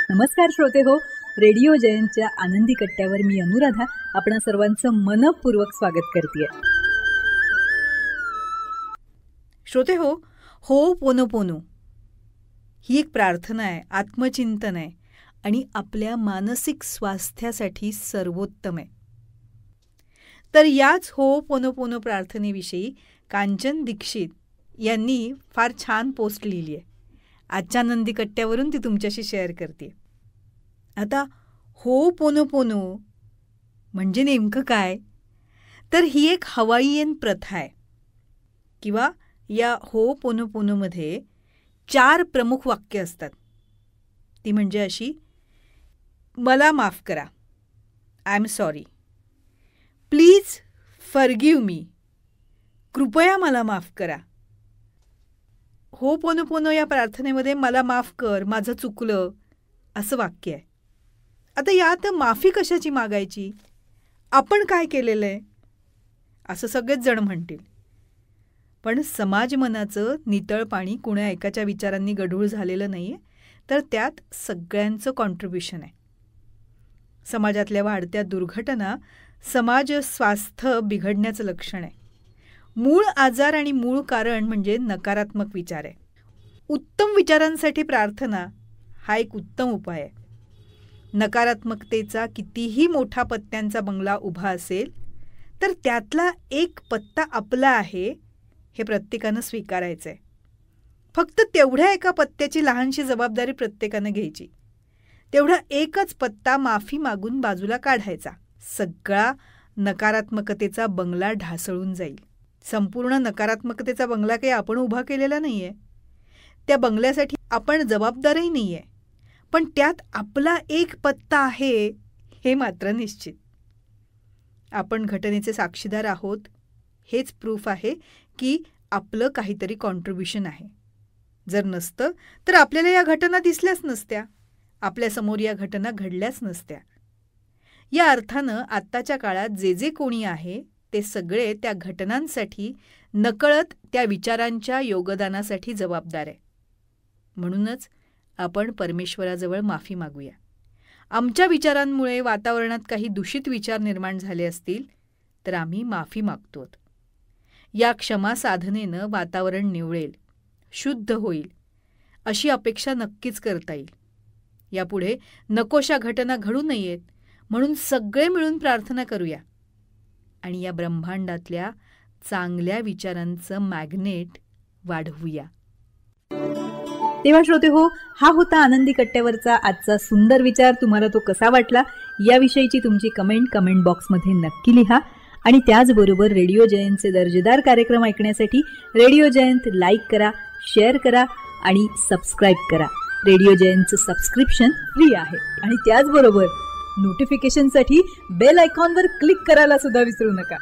नमस्कार श्रोते हो, रेडिओ जयंतच्या आनंदी कट्ट्यावर मी अनुराधा आपणा सर्वांचं मनपूर्वक स्वागत करते. श्रोते हो, हो पोनो पोनो ही एक प्रार्थना आहे, आत्मचिंतन आहे आणि आपल्या मानसिक स्वास्थ्यासाठी सर्वोत्तम आहे. तर याच हो पोनो पोनो प्रार्थनेविषयी कांचन दीक्षित यांनी फार छान पोस्ट लिहिली आहे. आजच्या आनंदी कट्ट्यावरून ती तुमच्याशी शेअर करते. आता हो पोनो पोनो म्हणजे नेमकं काय, तर ही एक हवाईयन प्रथा आहे किंवा या हो पोनो पोनोमध्ये 4 प्रमुख वाक्य असतात. ती म्हणजे अशी: मला माफ करा, I am sorry, please forgive me, कृपया मला माफ करा. हो पोनो पोनो या प्रार्थनेमध्ये मला माफ कर, माझं चुकलं असं वाक्य आहे. आता यात माफी कशाची मागायची, आपण काय केलेलं आहे असं सगळेच जण म्हणतील. पण समाज मनाचं नितळ पाणी कुण्या एकाच्या विचारांनी गढूळ झालेलं नाही आहे, तर त्यात सगळ्यांचं कॉन्ट्रिब्युशन आहे. समाजातल्या वाढत्या दुर्घटना समाज स्वास्थ्य बिघडण्याचं लक्षण आहे. मूळ आजार आणि मूळ कारण म्हणजे नकारात्मक विचार आहे. उत्तम विचारांसाठी प्रार्थना हा एक उत्तम उपाय आहे. नकारात्मकतेचा कितीही मोठा पत्त्यांचा बंगला उभा असेल तर त्यातला एक पत्ता आपला आहे हे प्रत्येकानं स्वीकारायचं आहे. फक्त तेवढ्या एका पत्त्याची लहानशी जबाबदारी प्रत्येकानं घ्यायची. तेवढा एकच पत्ता माफी मागून बाजूला काढायचा. सगळा नकारात्मकतेचा बंगला ढासळून जाईल. संपूर्ण नकारात्मकतेचा बंगला काही आपण उभा केलेला नाही आहे, त्या बंगल्यासाठी आपण जबाबदारही नाही आहे, पण त्यात आपला एक पत्ता आहे हे मात्र निश्चित. आपण घटनेचे साक्षीदार आहोत हेच प्रूफ आहे की आपलं काहीतरी कॉन्ट्रिब्युशन आहे. जर नसतं तर आपल्याला या घटना दिसल्याच नसत्या, आपल्यासमोर या घटना घडल्याच नसत्या. या अर्थानं आत्ताच्या काळात जे जे कोणी आहे ते सगळे त्या घटनांसाठी नकळत त्या विचारांच्या योगदानासाठी जबाबदार आहे. म्हणूनच आपण परमेश्वराजवळ माफी मागूया. आमच्या विचारांमुळे वातावरणात काही दूषित विचार निर्माण झाले असतील तर आम्ही माफी मागतो. या क्षमा साधनेनं वातावरण निवळेल, शुद्ध होईल अशी अपेक्षा नक्कीच करता येईल. यापुढे नकोशा घटना घडू नयेत म्हणून सगळे मिळून प्रार्थना करूया आणि या ब्रह्मांडातल्या चांगल्या विचारांचं मॅग्नेट वाढवूया. तेव्हा श्रोते हो, हा होता आनंदी कट्ट्यावरचा आजचा सुंदर विचार. तुम्हाला तो कसा वाटला याविषयीची तुमची कमेंट बॉक्समध्ये नक्की लिहा. आणि त्याचबरोबर रेडिओ जयंतचे दर्जेदार कार्यक्रम ऐकण्यासाठी रेडिओ जयंत लाईक करा, शेअर करा आणि सबस्क्राईब करा. रेडिओ जयंतचं सबस्क्रिप्शन फ्री आहे आणि त्याचबरोबर नोटिफिकेशनसाठी बेल आयकॉनवर क्लिक करायला सुद्धा विसरू नका.